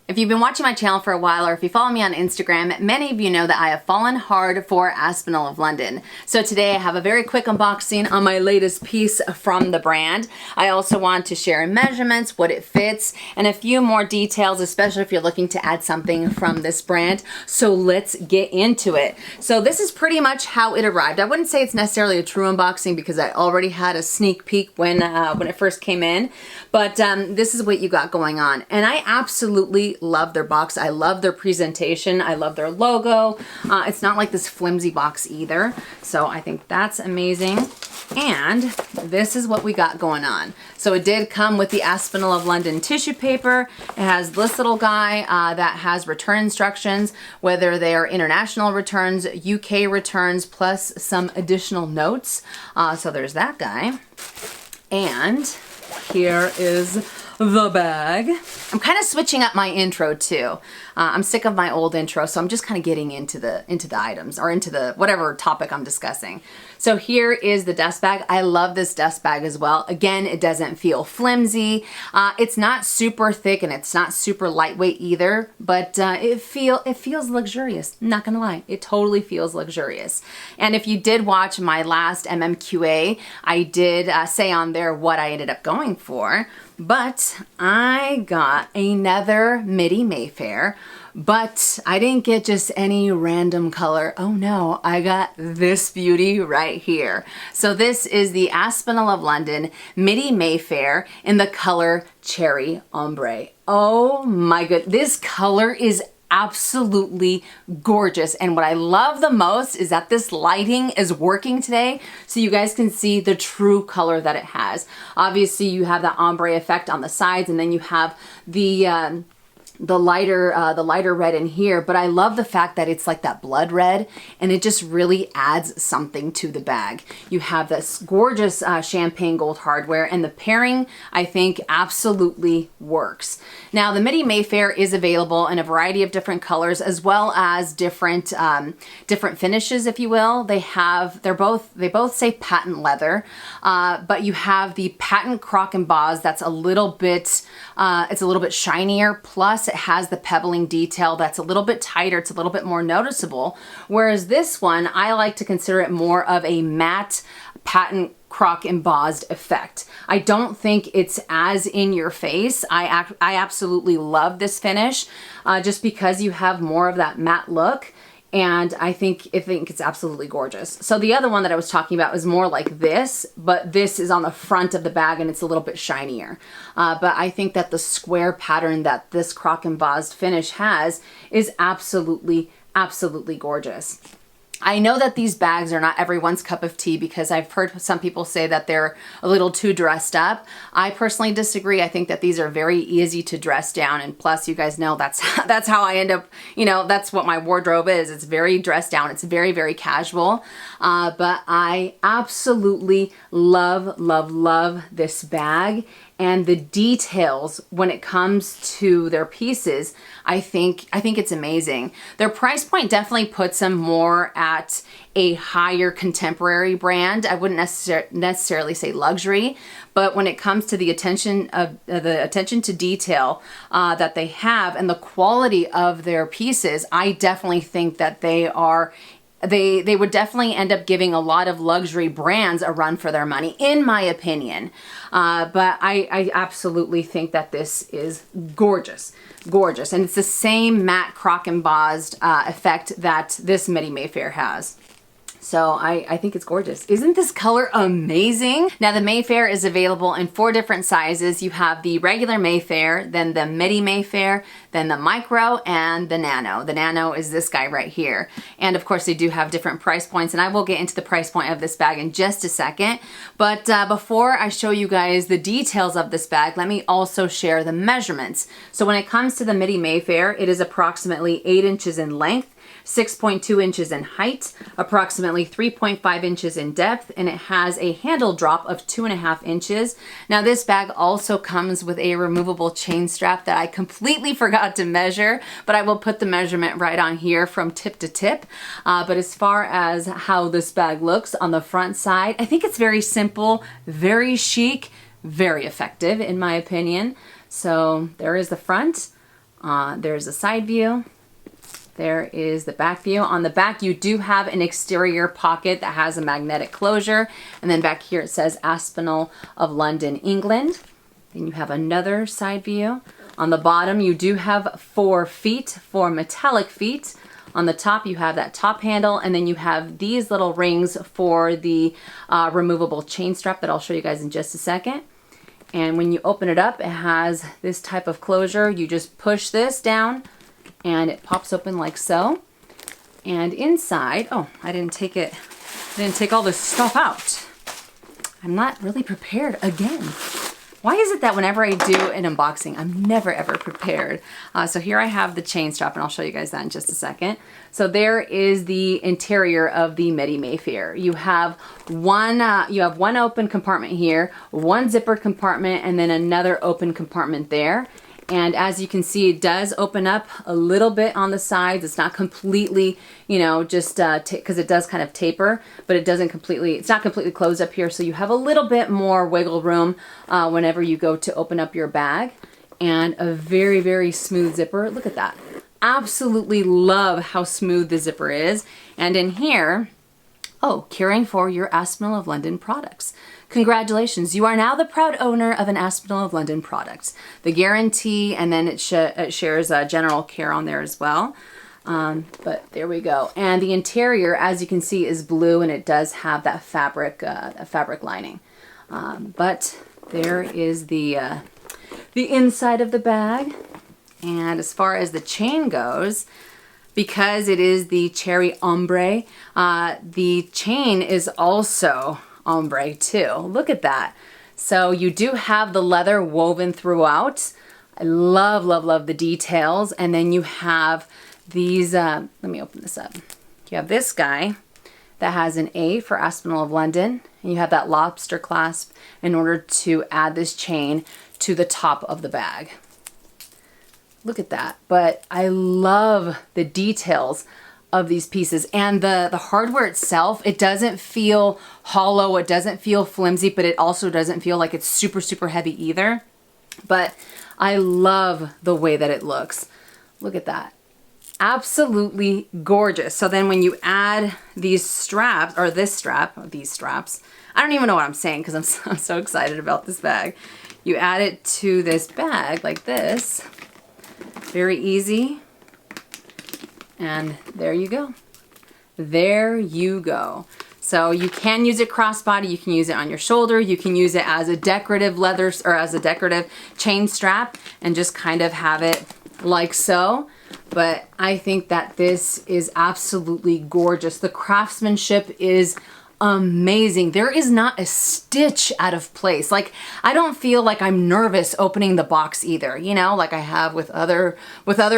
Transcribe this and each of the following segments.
If you've been watching my channel for a while, or if you follow me on Instagram, many of you know that I have fallen hard for Aspinal of London. So today I have a very quick unboxing on my latest piece from the brand. I also want to share measurements, what it fits, and a few more details, especially if you're looking to add something from this brand. So let's get into it. So this is pretty much how it arrived. I wouldn't say it's necessarily a true unboxing because I already had a sneak peek when it first came in, but this is what you got going on. And I absolutely love their box. I love their presentation. I love their logo. It's not like this flimsy box either. So I think that's amazing. And this is what we got going on. So it did come with the Aspinal of London tissue paper. It has this little guy that has return instructions, whether they are international returns, UK returns, plus some additional notes. So there's that guy. And here is the bag. I'm kind of switching up my intro too. I'm sick of my old intro, so I'm just kind of getting into the items, or into the whatever topic I'm discussing. So here is the dust bag. I love this dust bag as well. Again, it doesn't feel flimsy. It's not super thick and it's not super lightweight either, but it feels luxurious. I'm not gonna lie, it totally feels luxurious. And if you did watch my last MMQA, I did say on there what I ended up going for. But I got another midi Mayfair, but I didn't get just any random color. Oh no, I got this beauty right here. So this is the Aspinal of London midi Mayfair in the color Cherry Ombre. Oh my god, this color is absolutely gorgeous. And what I love the most is that this lighting is working today, so you guys can see the true color that it has. Obviously you have that ombre effect on the sides, and then you have the lighter red in here, but I love the fact that it's like that blood red, and it just really adds something to the bag. You have this gorgeous champagne gold hardware, and the pairing, I think, absolutely works. Now, the midi Mayfair is available in a variety of different colors, as well as different finishes, if you will. They both say patent leather, but you have the patent croc embossed that's a little bit shinier, plus it has the pebbling detail that's a little bit tighter. It's a little bit more noticeable. Whereas this one, I like to consider it more of a matte patent croc embossed effect. I don't think it's as in your face. I absolutely love this finish just because you have more of that matte look. And I think it's absolutely gorgeous. So the other one that I was talking about is more like this, but this is on the front of the bag and it's a little bit shinier. But I think that the square pattern that this croc embossed finish has is absolutely, absolutely gorgeous. I know that these bags are not everyone's cup of tea because I've heard some people say that they're a little too dressed up. I personally disagree. I think that these are very easy to dress down, and plus you guys know that's how I end up, that's what my wardrobe is. It's very dressed down. It's very, very casual. But I absolutely love, love, love this bag. And the details when it comes to their pieces, I think it's amazing. Their price point definitely puts them more at a higher contemporary brand. I wouldn't necessarily say luxury, but when it comes to the attention to detail that they have and the quality of their pieces, I definitely think that they would definitely end up giving a lot of luxury brands a run for their money, in my opinion. But I absolutely think that this is gorgeous, gorgeous. And it's the same matte croc embossed effect that this midi Mayfair has. So I think it's gorgeous. Isn't this color amazing? Now the Mayfair is available in 4 different sizes. You have the regular Mayfair, then the midi Mayfair, then the micro, and the nano. The nano is this guy right here. And of course they do have different price points, and I will get into the price point of this bag in just a second. But before I show you guys the details of this bag, let me also share the measurements. So when it comes to the midi Mayfair, it is approximately 8 inches in length, 6.2 inches in height, approximately 3.5 inches in depth, and it has a handle drop of 2.5 inches. Now this bag also comes with a removable chain strap that I completely forgot to measure, but I will put the measurement right on here from tip to tip. But as far as how this bag looks on the front side, I think it's very simple, very chic, very effective in my opinion. So there is the front. There's a side view. There is the back view. On the back, you do have an exterior pocket that has a magnetic closure. And then back here, it says Aspinal of London, England. Then you have another side view. On the bottom, you do have 4 feet, 4 metallic feet. On the top, you have that top handle, and then you have these little rings for the removable chain strap that I'll show you guys in just a second. And when you open it up, it has this type of closure. You just push this down, and it pops open like so. And inside, oh, I didn't take all this stuff out. I'm not really prepared again. Why is it that whenever I do an unboxing, I'm never ever prepared? So here I have the chain strap, and I'll show you guys that in just a second. So there is the interior of the Mayfair. You have one open compartment here, one zippered compartment, and then another open compartment there. And as you can see, it does open up a little bit on the sides. It's not completely, you know, just because it does kind of taper, but it's not completely closed up here. So you have a little bit more wiggle room whenever you go to open up your bag. And a very, very smooth zipper. Look at that. Absolutely love how smooth the zipper is. And in here, oh, caring for your Aspinal of London products. Congratulations, you are now the proud owner of an Aspinal of London product. The guarantee, and then it shares general care on there as well. But there we go. And the interior, as you can see, is blue, and it does have that fabric lining. But there is the inside of the bag. And as far as the chain goes, because it is the cherry ombre, the chain is also ombre too. Look at that. So you do have the leather woven throughout. I love, love, love the details. And then you have these, let me open this up. You have this guy that has an A for Aspinal of London, and you have that lobster clasp in order to add this chain to the top of the bag. Look at that. But I love the details of these pieces, and the hardware itself, it doesn't feel hollow, it doesn't feel flimsy, but it also doesn't feel like it's super, super heavy either. But I love the way that it looks. Look at that. Absolutely gorgeous. So then when you add these straps, or these straps, I don't even know what I'm saying because I'm so excited about this bag. You add it to this bag like this. Very easy. And there you go. There you go. So you can use it crossbody, you can use it on your shoulder, you can use it as a decorative leather or as a decorative chain strap and just kind of have it like so. But I think that this is absolutely gorgeous. The craftsmanship is amazing. There is not a stitch out of place. Like, I don't feel like I'm nervous opening the box either, you know, like I have with other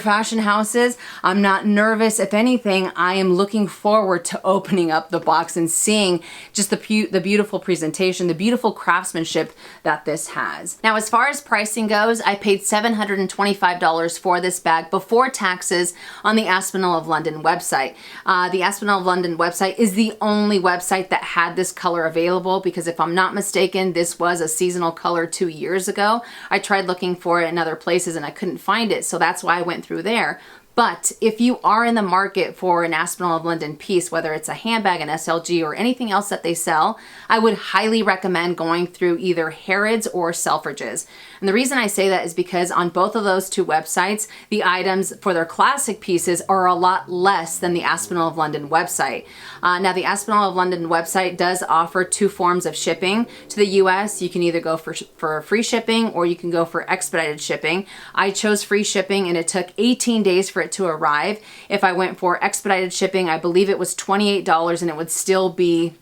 fashion houses. I'm not nervous. If anything, I am looking forward to opening up the box and seeing just the beautiful presentation, the beautiful craftsmanship that this has. Now, as far as pricing goes, I paid $725 for this bag before taxes on the Aspinal of London website. The Aspinal of London website is the only website that had this color available, because if I'm not mistaken, this was a seasonal color 2 years ago. I tried looking for it in other places and I couldn't find it, so that's why I went through there. But if you are in the market for an Aspinal of London piece, whether it's a handbag, an SLG, or anything else that they sell, I would highly recommend going through either Harrods or Selfridges. And the reason I say that is because on both of those two websites, the items for their classic pieces are a lot less than the Aspinal of London website. Now, the Aspinal of London website does offer 2 forms of shipping to the US. You can either go for free shipping or you can go for expedited shipping. I chose free shipping and it took 18 days for it to arrive. If I went for expedited shipping, I believe it was $28 and it would still be,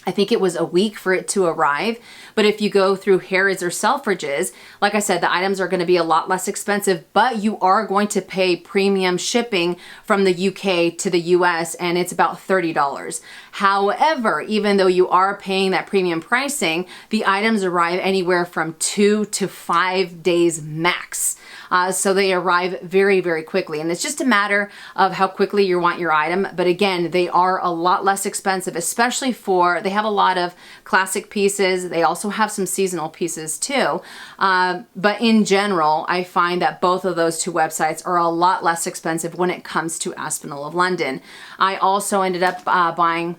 I think it was a week for it to arrive. But if you go through Harrods or Selfridges, like I said, the items are going to be a lot less expensive, but you are going to pay premium shipping from the UK to the US, and it's about $30. However, even though you are paying that premium pricing, the items arrive anywhere from 2 to 5 days max. so they arrive very, very quickly. And it's just a matter of how quickly you want your item. But again, they are a lot less expensive, especially for, they have a lot of classic pieces. They also have some seasonal pieces too. But in general, I find that both of those two websites are a lot less expensive when it comes to Aspinal of London. I also ended up buying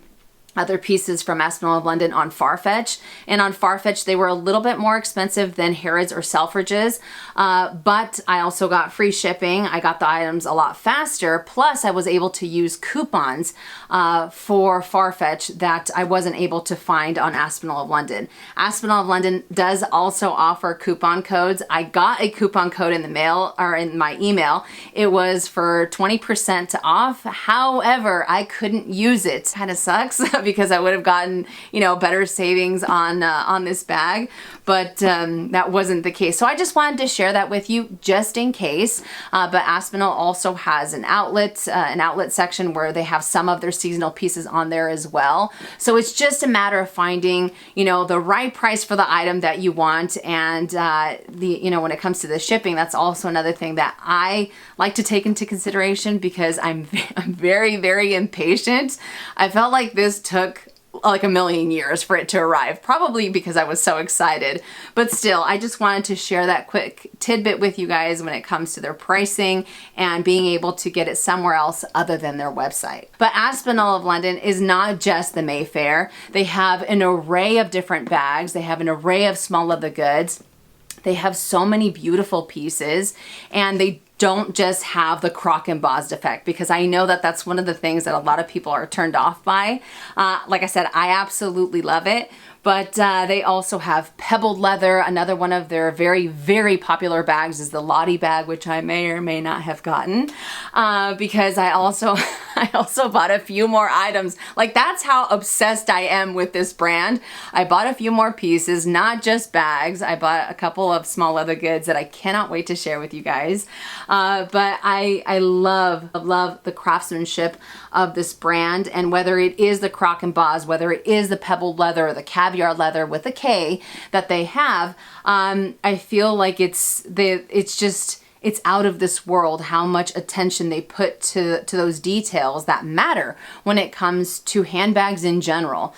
other pieces from Aspinal of London on Farfetch. And on Farfetch, they were a little bit more expensive than Harrods or Selfridges, but I also got free shipping. I got the items a lot faster. Plus, I was able to use coupons for Farfetch that I wasn't able to find on Aspinal of London. Aspinal of London does also offer coupon codes. I got a coupon code in the mail, or in my email. It was for 20% off. However, I couldn't use it. Kind of sucks because I would have gotten, you know, better savings on this bag, but that wasn't the case. So I just wanted to share that with you just in case. But Aspinal also has an outlet section where they have some of their seasonal pieces on there as well. So it's just a matter of finding, you know, the right price for the item that you want. And you know, when it comes to the shipping, that's also another thing that I like to take into consideration because I'm very, very impatient. I felt like this took like a million years for it to arrive, probably because I was so excited. But still, I just wanted to share that quick tidbit with you guys when it comes to their pricing and being able to get it somewhere else other than their website. But Aspinal of London is not just the Mayfair. They have an array of different bags. They have an array of small leather goods. They have so many beautiful pieces, and they don't just have the croc embossed effect, because I know that that's one of the things that a lot of people are turned off by. Like I said, I absolutely love it. But they also have pebbled leather. Another one of their very, very popular bags is the Lottie bag, which I may or may not have gotten because I also bought a few more items. Like, that's how obsessed I am with this brand. I bought a few more pieces, not just bags. I bought a couple of small leather goods that I cannot wait to share with you guys. But I love the craftsmanship of this brand, and whether it is the croc embossed, whether it is the pebbled leather or the caviar leather with a K that they have, I feel like it's out of this world how much attention they put to those details that matter when it comes to handbags in general.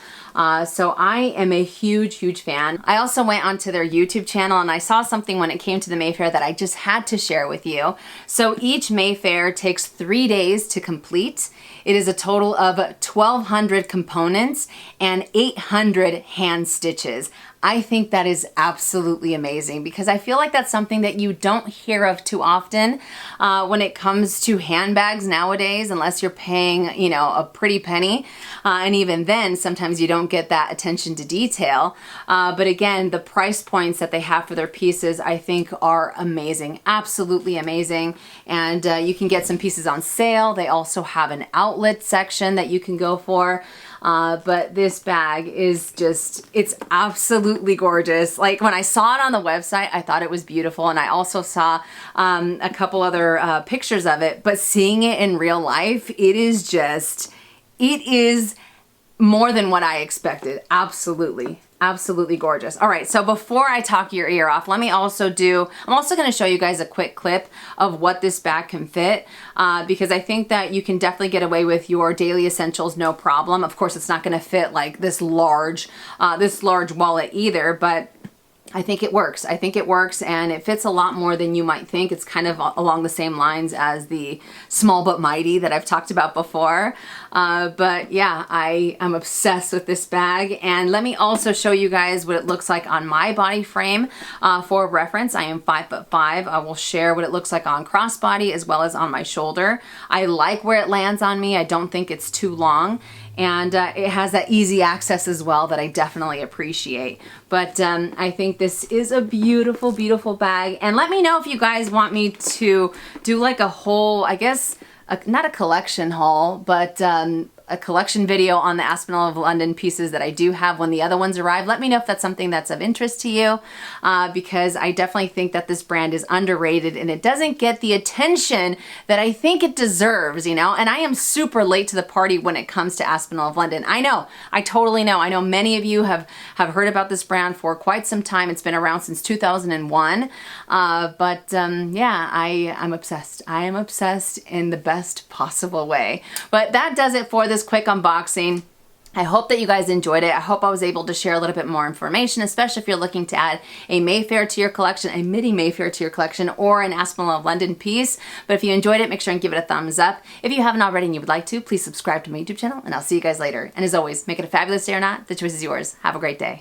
So I am a huge, huge fan. I also went onto their YouTube channel and I saw something when it came to the Mayfair that I just had to share with you. So each Mayfair takes 3 days to complete. It is a total of 1,200 components and 800 hand stitches. I think that is absolutely amazing because I feel like that's something that you don't hear of too often when it comes to handbags nowadays, unless you're paying, you know, a pretty penny. And even then, sometimes you don't get that attention to detail. But again, the price points that they have for their pieces, I think, are amazing, absolutely amazing. And you can get some pieces on sale. They also have an outlet section that you can go for. But this bag is just, it's absolutely gorgeous. Like, when I saw it on the website, I thought it was beautiful. And I also saw a couple other pictures of it, but seeing it in real life, it is more than what I expected. Absolutely. Absolutely gorgeous. All right, so before I talk your ear off, I'm also going to show you guys a quick clip of what this bag can fit because I think that you can definitely get away with your daily essentials no problem. Of course, it's not going to fit like this large wallet either, but I think it works. I think it works, and it fits a lot more than you might think. It's kind of along the same lines as the Small But Mighty that I've talked about before. But yeah, I am obsessed with this bag. And let me also show you guys what it looks like on my body frame. For reference, I am 5'5". I will share what it looks like on crossbody as well as on my shoulder. I like where it lands on me. I don't think it's too long. And it has that easy access as well that I definitely appreciate. But I think this is a beautiful, beautiful bag. And let me know if you guys want me to do like a whole, I guess, not a collection haul, but a collection video on the Aspinal of London pieces that I do have when the other ones arrive. Let me know if that's something that's of interest to you, because I definitely think that this brand is underrated and it doesn't get the attention that I think it deserves, you know? And I am super late to the party when it comes to Aspinal of London. I know, I totally know. I know many of you have heard about this brand for quite some time. It's been around since 2001. Yeah, I'm obsessed. I am obsessed in the best possible way. But that does it for this quick unboxing. I hope that you guys enjoyed it. I hope I was able to share a little bit more information, especially if you're looking to add a Mayfair to your collection, a midi Mayfair to your collection, or an Aspinal of London piece. But if you enjoyed it, make sure and give it a thumbs up. If you haven't already and you would like to, please subscribe to my YouTube channel, and I'll see you guys later. And as always, make it a fabulous day or not, the choice is yours. Have a great day.